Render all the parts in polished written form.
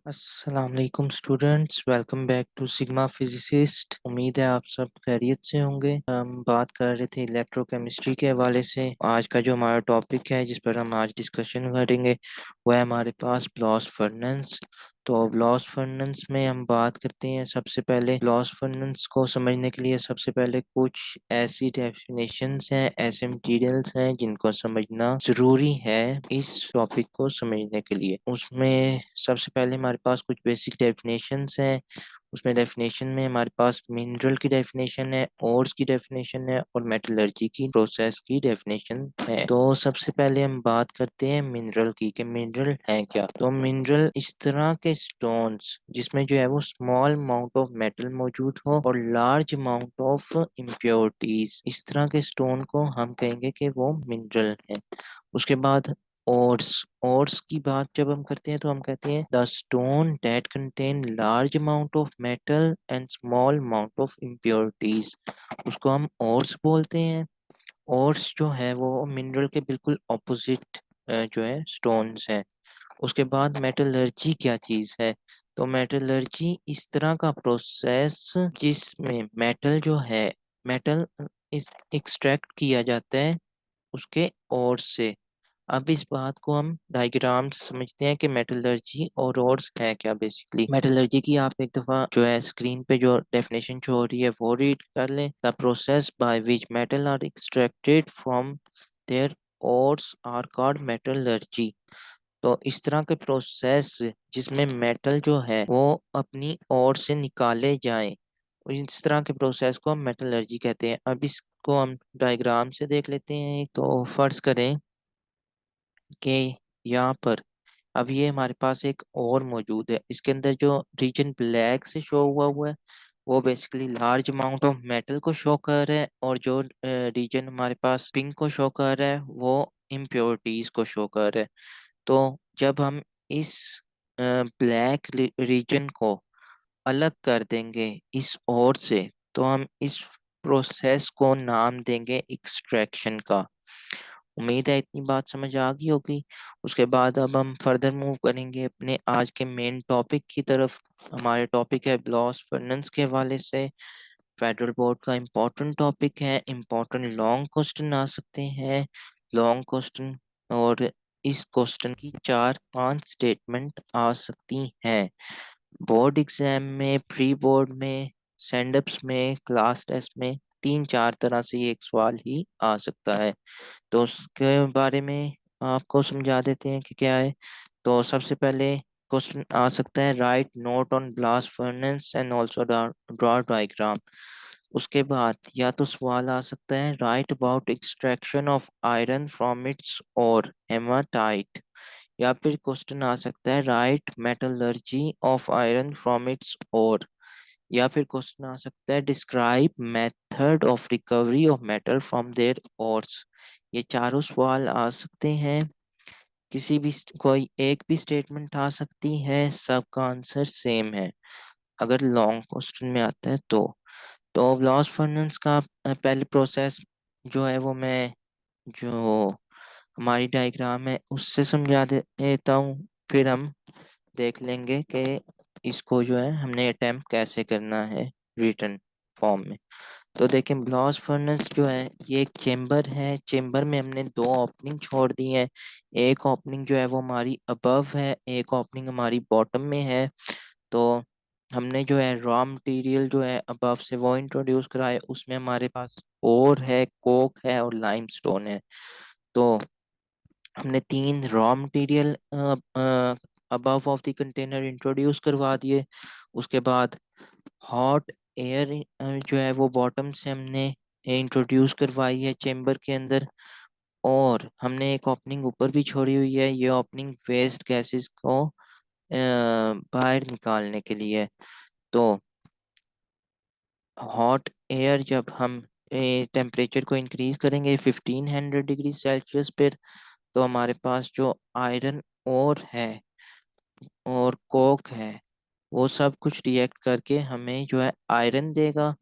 अस्सलाम वालेकुम students, welcome back to Sigma Physicist. उम्मीद है आप सब खैरियत से होंगे। हम बात कर रहे थे इलेक्ट्रोकेमिस्ट्री के हवाले से। आज का जो हमारा टॉपिक है जिस पर हम आज डिस्कशन करेंगे वह है हमारे पास ब्लास्ट फर्नेस। तो ब्लास्ट फर्नेस में हम बात करते हैं। सबसे पहले ब्लास्ट फर्नेस को समझने के लिए सबसे पहले कुछ ऐसी डेफिनेशंस हैं, ऐसे मटेरियल्स हैं जिनको समझना जरूरी है इस टॉपिक को समझने के लिए। उसमें सबसे पहले हमारे पास कुछ बेसिक डेफिनेशंस हैं। उसमें डेफिनेशन में हमारे पास मिनरल की डेफिनेशन है, ओर्स की डेफिनेशन है और मेटलर्जी की प्रोसेस की डेफिनेशन है। तो सबसे पहले हम बात करते हैं मिनरल की कि मिनरल है क्या। तो मिनरल इस तरह के स्टोन्स जिसमें जो है वो स्मॉल अमाउंट ऑफ मेटल मौजूद हो और लार्ज अमाउंट ऑफ इम्प्योरिटीज, इस तरह के स्टोन को हम कहेंगे कि वो मिनरल है। उसके बाद ओर्स की बात जब हम करते हैं तो हम कहते हैं the stone that contain large amount of metal and small amount of impurities, उसको हम ओर्स बोलते हैं। ओर्स जो है वो मिनरल के बिल्कुल ऑपोजिट जो है स्टोन्स है। उसके बाद मेटलर्जी क्या चीज है। तो मेटलर्जी इस तरह का प्रोसेस जिसमें मेटल जो है, मेटल इस एक्सट्रैक्ट किया जाता है उसके ओर से। अब इस बात को हम डायग्राम से समझते हैं कि मेटलर्जी और ओर्स है क्या। बेसिकली मेटलर्जी की आप एक दफा जो है स्क्रीन पे जो डेफिनेशन शो हो रही है वो रीड कर लें। The process by which metal are extracted from their ores are called metallurgy. तो इस तरह के प्रोसेस जिसमें मेटल जो है वो अपनी ओर से निकाले जाएं, इस तरह के प्रोसेस को हम मेटलर्जी कहते हैं। अब इसको हम डायग्राम से देख लेते हैं। तो फर्ज करें कि यहाँ पर अब ये हमारे पास एक और मौजूद है। इसके अंदर जो रीजन ब्लैक से शो हुआ है वो basically large amount of metal को शो कर रहा है, और जो रीजन हमारे पास पिंक को शो कर रहा है वो इम्प्योरिटीज को शो कर रहा है। तो जब हम इस ब्लैक रीजन को अलग कर देंगे इस ओर से, तो हम इस प्रोसेस को नाम देंगे एक्सट्रैक्शन का। उम्मीद है इतनी बात समझ आ गई होगी। उसके बाद अब हम फर्दर मूव करेंगे अपने आज के मेन टॉपिक की तरफ। हमारे टॉपिक है ब्लास्ट फर्नेस के हवाले से। फेडरल बोर्ड का इम्पोर्टेंट टॉपिक है। इम्पोर्टेंट लॉन्ग क्वेश्चन आ सकते हैं, लॉन्ग क्वेश्चन, और इस क्वेश्चन की 4-5 स्टेटमेंट आ सकती हैं। बोर्ड एग्जाम में, प्री बोर्ड में, सेंडअप्स में, क्लास टेस्ट में 3-4 तरह से ये एक सवाल ही आ सकता है। तो उसके बारे में आपको समझा देते हैं कि क्या है। तो सबसे पहले क्वेश्चन आ सकता है write note on blast furnace and also draw diagram. उसके बाद या तो सवाल आ सकता है write about extraction of iron from its ore hematite, या फिर क्वेश्चन आ सकता है write metallurgy of iron from its ore, या फिर क्वेश्चन आ सकता है describe method of recovery of metal from their ores. ये चारों सवाल आ सकते हैं। किसी भी कोई एक भी स्टेटमेंट आ सकती है, सबका आंसर सेम है अगर लॉन्ग क्वेश्चन में आता है तो ब्लास्ट फर्नेस का पहले प्रोसेस जो है वो मैं जो हमारी डायग्राम है उससे समझा देता हूँ। फिर हम देख लेंगे कि इसको जो है हमने अटेम्प्ट कैसे करना है रिटर्न फॉर्म में। तो देखें ब्लास्ट फर्नेस जो है ये एक चेम्बर है। चेम्बर में हमने दो ओपनिंग छोड़ दी है। एक ओपनिंग जो है वो हमारी अबव है, एक ओपनिंग हमारी बॉटम में है। तो हमने जो है रॉ मटेरियल जो है अबव से वो इंट्रोड्यूस करा है। उसमें हमारे पास ओर है, कोक है और लाइमस्टोन है। तो हमने 3 raw material above of the container introduce करवा दिए। उसके बाद हॉट एयर जो है वो बॉटम से हमने इंट्रोड्यूस करवाई है चेम्बर के अंदर, और हमने एक ओपनिंग ऊपर भी छोड़ी हुई है। ये ओपनिंग वेस्ट गैसेस को बाहर निकालने के लिए। तो हॉट एयर जब हम टेम्परेचर को इंक्रीज करेंगे 1500 डिग्री सेल्सियस पर, तो हमारे पास जो आयरन और है और कोक है वो सब कुछ रिएक्ट करके हमें जो है आयरन देगा।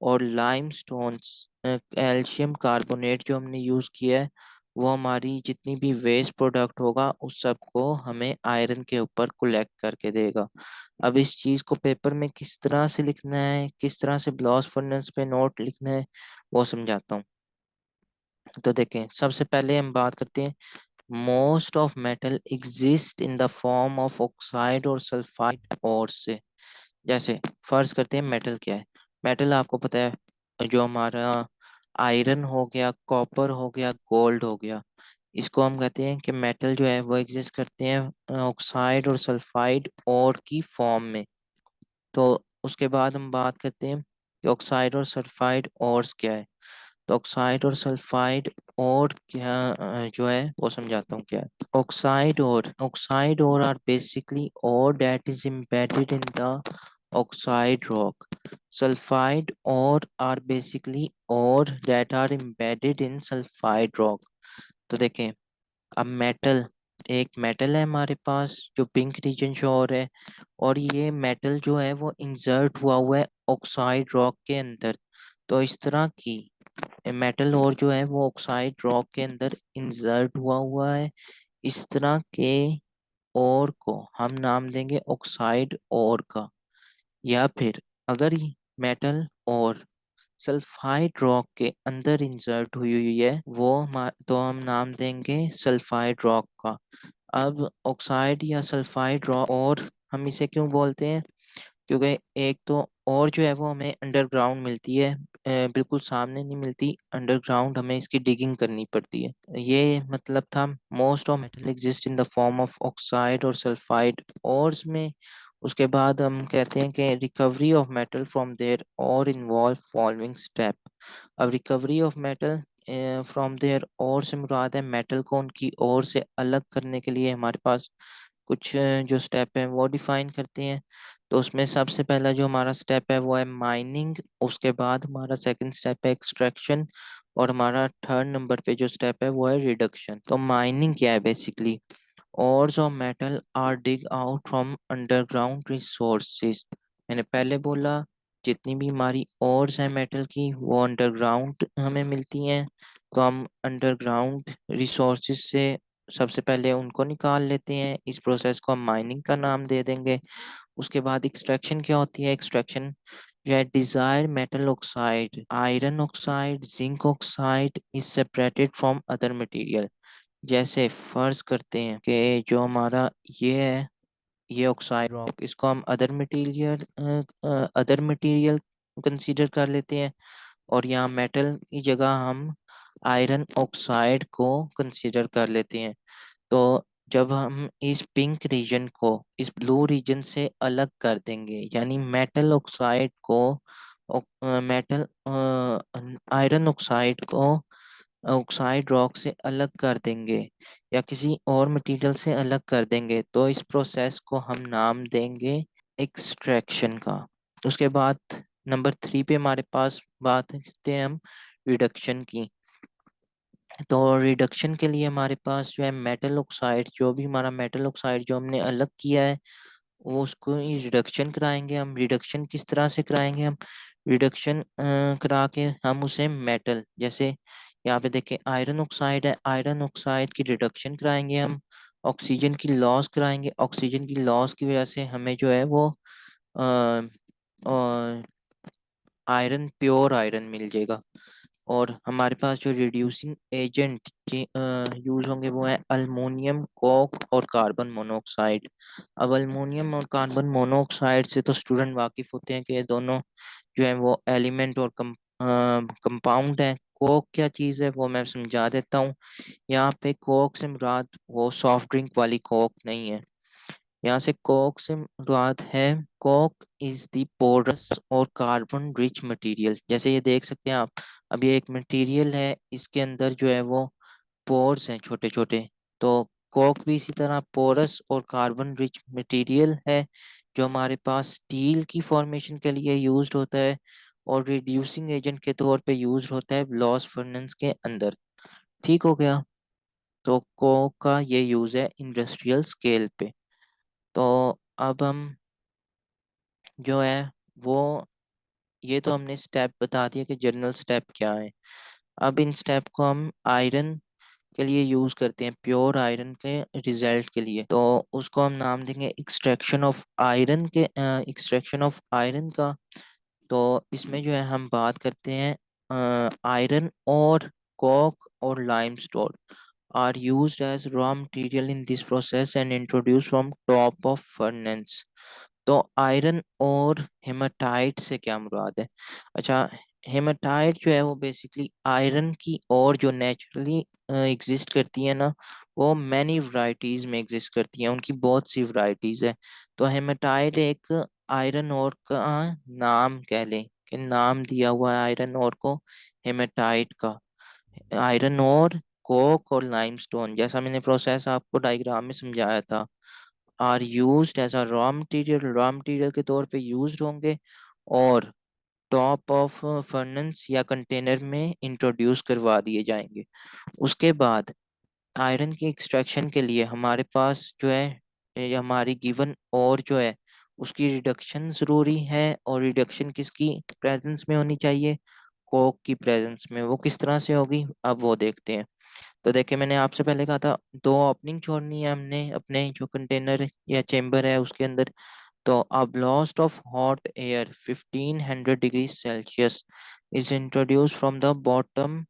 और लाइम स्टोन्स कैल्शियम कार्बोनेट जो हमने यूज़ किया है वो हमारी जितनी भी वेस्ट प्रोडक्ट होगा उस सब को हमें आयरन के ऊपर कलेक्ट करके देगा। अब इस चीज को पेपर में किस तरह से लिखना है, किस तरह से ब्लास्ट फर्नेस पे नोट लिखना है, वो समझाता हूँ। तो देखें, सबसे पहले हम बात करते हैं, most of metal exist in the form of oxide और सल्फाइड और से। जैसे फर्ज करते हैं, मेटल क्या है? मेटल आपको पता है, जो हमारा आयरन हो गया, कॉपर हो गया, गोल्ड हो गया, इसको हम कहते हैं कि मेटल जो है वो एग्जिस्ट करते हैं ऑक्साइड और सल्फाइड और की फॉर्म में। तो उसके बाद हम बात करते हैं कि ऑक्साइड और सल्फाइड और क्या है। तो ऑक्साइड और सल्फाइड और क्या जो है वो समझाता हूँ क्या है। Oxide ore are basically ore that is embedded in the oxide rock. Sulphide ore are basically ore that are embedded in sulphide rock. तो देखें, अब मेटल, एक मेटल है हमारे पास जो पिंक रीजन शो हो रहा है, और ये मेटल जो है वो इंसर्ट हुआ हुआ है ऑक्साइड रॉक के अंदर। तो इस तरह की मेटल और जो है वो ऑक्साइड रॉक के अंदर इंसर्ट हुआ है। इस तरह के और को हम नाम देंगे ऑक्साइड और का। या फिर अगर मेटल और सल्फाइड रॉक के अंदर इंसर्ट हुई हुई है वो तो हम नाम देंगे सल्फाइड रॉक का। अब ऑक्साइड या सल्फाइड रॉक और हम इसे क्यों बोलते हैं? क्योंकि एक तो और जो है वो हमें अंडरग्राउंड मिलती है, बिल्कुल सामने नहीं मिलती, अंडरग्राउंड हमें इसकी डिगिंग करनी पड़ती है। ये मतलब था, most of metal exist in the form of oxide और सल्फाइड ओर्स में। उसके बाद हम कहते हैं कि recovery of metal from their ore involve following step. अब recovery of metal from their ore से मुराद है मेटल को उनकी और से अलग करने के लिए हमारे पास कुछ जो स्टेप है वो डिफाइन करते हैं। तो उसमें सबसे पहला जो हमारा स्टेप है वो है माइनिंग। उसके बाद हमारा सेकंड स्टेप है एक्सट्रैक्शन। और हमारा थर्ड नंबर पे जो स्टेप है वो है रिडक्शन। तो माइनिंग क्या है? Basically ores of metal are dig out from underground resources। मैंने पहले बोला, जितनी भी हमारी ores हैं मेटल की वो अंडरग्राउंड हमें मिलती हैं। तो हम अंडरग्राउंड रिसोर्सेज से सबसे पहले उनको निकाल लेते हैं। इस प्रोसेस को हम माइनिंग का नाम दे देंगे। उसके बाद एक्सट्रैक्शन क्या होती है? एक्सट्रैक्शन जो है, desire metal oxide, iron oxide, zinc oxide is separated from other material. जैसे फर्ज करते हैं कि जो हमारा ये है, ये ऑक्साइड रॉक, इसको हम अदर मटेरियल कंसीडर कर लेते हैं, और यहाँ मेटल की जगह हम आयरन ऑक्साइड को कंसीडर कर लेते हैं। तो जब हम इस पिंक रीजन को इस ब्लू रीजन से अलग कर देंगे, यानी मेटल ऑक्साइड को मेटल आयरन ऑक्साइड को ऑक्साइड रॉक से अलग कर देंगे या किसी और मटेरियल से अलग कर देंगे, तो इस प्रोसेस को हम नाम देंगे एक्सट्रैक्शन का। उसके बाद नंबर 3 पे हमारे पास बात करते हैं हम रिडक्शन की। तो रिडक्शन के लिए हमारे पास जो है मेटल ऑक्साइड, जो भी हमारा मेटल ऑक्साइड जो हमने अलग किया है वो उसको रिडक्शन कराएंगे हम। रिडक्शन किस तरह से कराएंगे हम? रिडक्शन करा के हम उसे मेटल, जैसे यहाँ पे देखें आयरन ऑक्साइड है, आयरन ऑक्साइड की रिडक्शन कराएंगे हम। ऑक्सीजन की लॉस कराएंगे, ऑक्सीजन की लॉस की वजह से हमें जो है वो आयरन, प्योर आयरन मिल जाएगा। और हमारे पास जो रिड्यूसिंग एजेंट यूज होंगे वो है अल्मोनियम, कोक और कार्बन मोनोऑक्साइड। अब अल्मोनियम और कार्बन मोनोऑक्साइड से तो स्टूडेंट वाकिफ होते हैं कि ये दोनों जो है वो एलिमेंट और कंपाउंड है। कोक क्या चीज़ है वो मैं समझा देता हूँ। यहाँ पे कोक से मुराद वो सॉफ्ट ड्रिंक वाली कोक नहीं है। यहाँ से कोक से मुराद है, कोक इज द पोरस और कार्बन रिच मटेरियल। जैसे ये देख सकते हैं आप, अब ये एक मटेरियल है, इसके अंदर जो है वो पोर्स हैं छोटे छोटे। तो कोक भी इसी तरह पोरस और कार्बन रिच मटेरियल है, जो हमारे पास स्टील की फॉर्मेशन के लिए यूज्ड होता है और रिड्यूसिंग एजेंट के तौर पे यूज्ड होता है ब्लास्ट फर्नेस के अंदर। ठीक हो गया? तो कोक का ये यूज है इंडस्ट्रियल स्केल पे। तो अब हम जो है वो, ये तो हमने स्टेप बता दिया कि जनरल स्टेप क्या है। अब इन स्टेप को हम आयरन के लिए यूज करते हैं, प्योर आयरन के रिजल्ट के लिए, तो उसको हम नाम देंगे एक्सट्रैक्शन ऑफ आयरन के, एक्सट्रैक्शन ऑफ आयरन का। तो इसमें जो है हम बात करते हैं आयरन और कॉक और limestone are used as raw material in this process and introduced from top of furnace। तो आयरन और हेमाटाइट से क्या मुराद है? अच्छा, हेमाटाइट जो है वो बेसिकली आयरन की और जो नेचुरली एग्जिस्ट करती है ना, वो मैनी वैरायटीज में एग्जिस्ट करती हैं, उनकी बहुत सी वैरायटीज है। तो हेमाटाइट एक आयरन और का नाम कह लें, कि नाम दिया हुआ है आयरन और को हेमाटाइट का। आयरन और कोक और लाइमस्टोन, जैसा मैंने प्रोसेस आपको डायग्राम में समझाया था, are used as a raw material के तौर पे यूज्ड होंगे, और टॉप ऑफ फर्नेस या कंटेनर में इंट्रोड्यूस करवा दिए जाएंगे। उसके बाद आयरन की एक्सट्रैक्शन के लिए हमारे पास जो है, ये हमारी गिवन और जो है उसकी रिडक्शन ज़रूरी है, और रिडक्शन किसकी प्रेजेंस में होनी चाहिए? कोक की प्रेजेंस में। वो किस तरह से होगी, अब वो देखते हैं। तो देखिए, मैंने आपसे पहले कहा था दो ओपनिंग छोड़नी है हमने अपने जो कंटेनर या चेम्बर है उसके अंदर। तो a blast of hot air 1500 degree Celsius is introduce from the bottom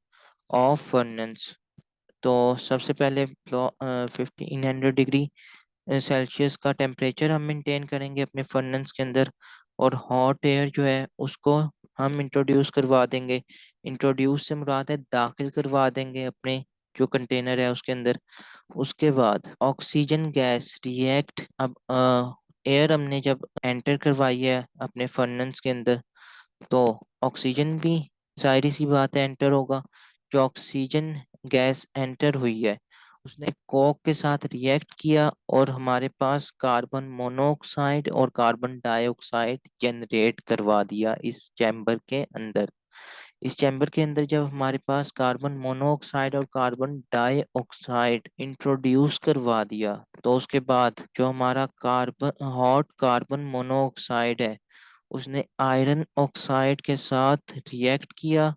of furnace. तो सबसे पहले 1500 डिग्री सेल्सियस का टेम्परेचर हम मेंटेन करेंगे अपने फर्नेस के अंदर, और हॉट एयर जो है उसको हम इंट्रोड्यूस करवा देंगे। इंट्रोड्यूस से मुराद है दाखिल करवा देंगे अपने जो कंटेनर है उसके अंदर। उसके बाद ऑक्सीजन गैस रिएक्ट, अब एयर हमने जब एंटर करवाई है अपने फर्नेस के अंदर, तो ऑक्सीजन भी जाहिर सी बात है एंटर होगा। जो ऑक्सीजन गैस एंटर हुई है उसने कोक के साथ रिएक्ट किया, और हमारे पास कार्बन मोनोऑक्साइड और कार्बन डाइऑक्साइड जनरेट करवा दिया इस चैम्बर के अंदर। इस चैम्बर के अंदर जब हमारे पास कार्बन मोनोऑक्साइड और कार्बन डाइऑक्साइड इंट्रोड्यूस करवा दिया, तो उसके बाद जो हमारा कार्बन हॉट कार्बन मोनोऑक्साइड है उसने आयरन ऑक्साइड के साथ रिएक्ट किया,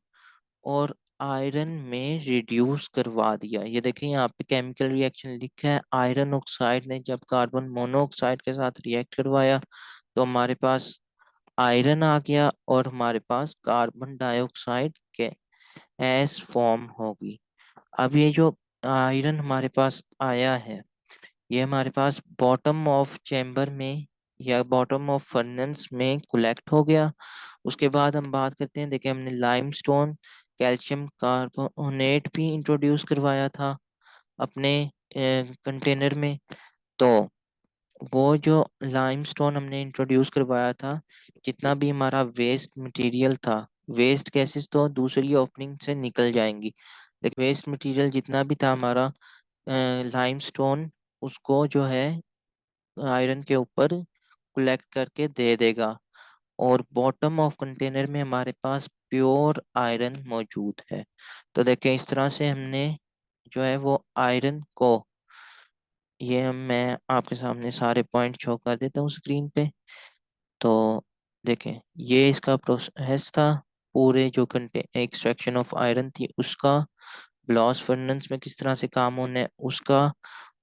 और आयरन में रिड्यूस करवा दिया। ये देखिए यहाँ पे केमिकल रिएक्शन लिखा है, आयरन ऑक्साइड ने जब कार्बन मोनोऑक्साइड के साथ रिएक्ट करवाया तो हमारे पास आयरन आ गया, और हमारे पास कार्बन डाइऑक्साइड के एस फॉर्म होगी। अब ये जो आयरन हमारे पास आया है, ये हमारे पास बॉटम ऑफ चैम्बर में या बॉटम ऑफ फर्नेस में कलेक्ट हो गया। उसके बाद हम बात करते हैं, देखिए हमने लाइमस्टोन कैल्शियम कार्बोनेट भी इंट्रोड्यूस करवाया था अपने कंटेनर में। तो वो जो लाइमस्टोन हमने इंट्रोड्यूस करवाया था, जितना भी हमारा वेस्ट मटेरियल था, वेस्ट गैसेस तो दूसरी ओपनिंग से निकल जाएंगी, लेकिन वेस्ट मटेरियल जितना भी था हमारा लाइमस्टोन, उसको जो है आयरन के ऊपर कलेक्ट करके दे देगा, और बॉटम ऑफ कंटेनर में हमारे पास प्योर आयरन मौजूद है। तो देखें इस तरह से हमने जो है वो आयरन को, मैं आपके सामने सारे पॉइंट शो कर देता हूँ स्क्रीन पे। तो देखें, ये इसका प्रोसेस था, पूरे जो कंटे एक्सट्रैक्शन ऑफ आयरन थी उसका, ब्लास्ट फर्नेस में किस तरह से काम होना है उसका,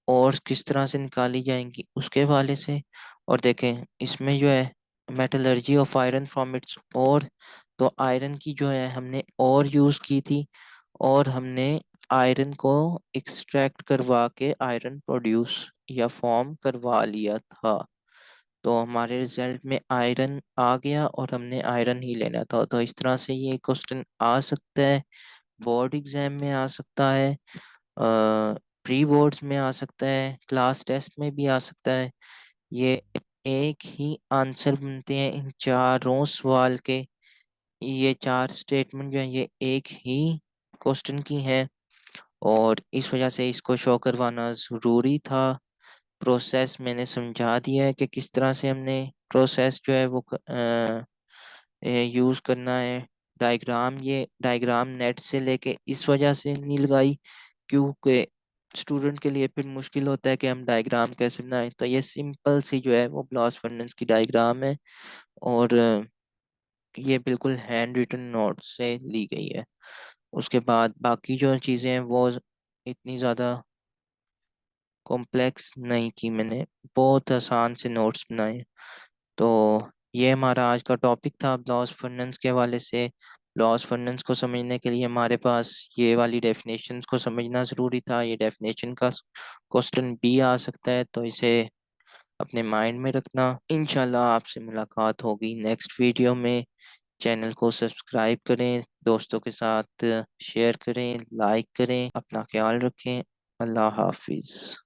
और किस तरह से निकाली जाएंगी उसके हवाले से। और देखें इसमें जो है metallurgy of iron from its और, तो आयरन की जो है हमने और यूज़ की थी, और हमने आयरन को एक्सट्रैक्ट करवा के आयरन प्रोड्यूस या फॉर्म करवा लिया था। तो हमारे रिजल्ट में आयरन आ गया और हमने आयरन ही लेना था। तो इस तरह से ये क्वेश्चन आ सकता है, बोर्ड एग्जाम में आ सकता है, प्री बोर्ड्स में आ सकता है, क्लास टेस्ट में भी आ सकता है। ये एक ही आंसर बनते हैं इन चारों सवाल के। ये चार स्टेटमेंट जो है ये एक ही क्वेश्चन की है, और इस वजह से इसको शो करवाना ज़रूरी था। प्रोसेस मैंने समझा दिया है कि किस तरह से हमने प्रोसेस जो है वो यूज़ करना है। डायग्राम, ये डायग्राम नेट से लेके इस वजह से नहीं लगाई क्योंकि स्टूडेंट के लिए फिर मुश्किल होता है कि हम डायग्राम कैसे बनाएं। तो ये सिंपल सी जो है वो ब्लास्ट फर्नेस की डायग्राम है, और ये बिल्कुल हैंड रिटन नोट से ली गई है। उसके बाद बाकी जो चीज़ें हैं वो इतनी ज़्यादा कॉम्प्लेक्स नहीं की मैंने, बहुत आसान से नोट्स बनाए। तो ये हमारा आज का टॉपिक था लॉस फंडेंस के हवाले से। लॉस फंडेंस को समझने के लिए हमारे पास ये वाली डेफिनेशंस को समझना ज़रूरी था। ये डेफिनेशन का क्वेश्चन भी आ सकता है, तो इसे अपने माइंड में रखना। इंशाल्लाह आपसे मुलाकात होगी नेक्स्ट वीडियो में। चैनल को सब्सक्राइब करें, दोस्तों के साथ शेयर करें, लाइक करें, अपना ख्याल रखें। अल्लाह हाफिज़।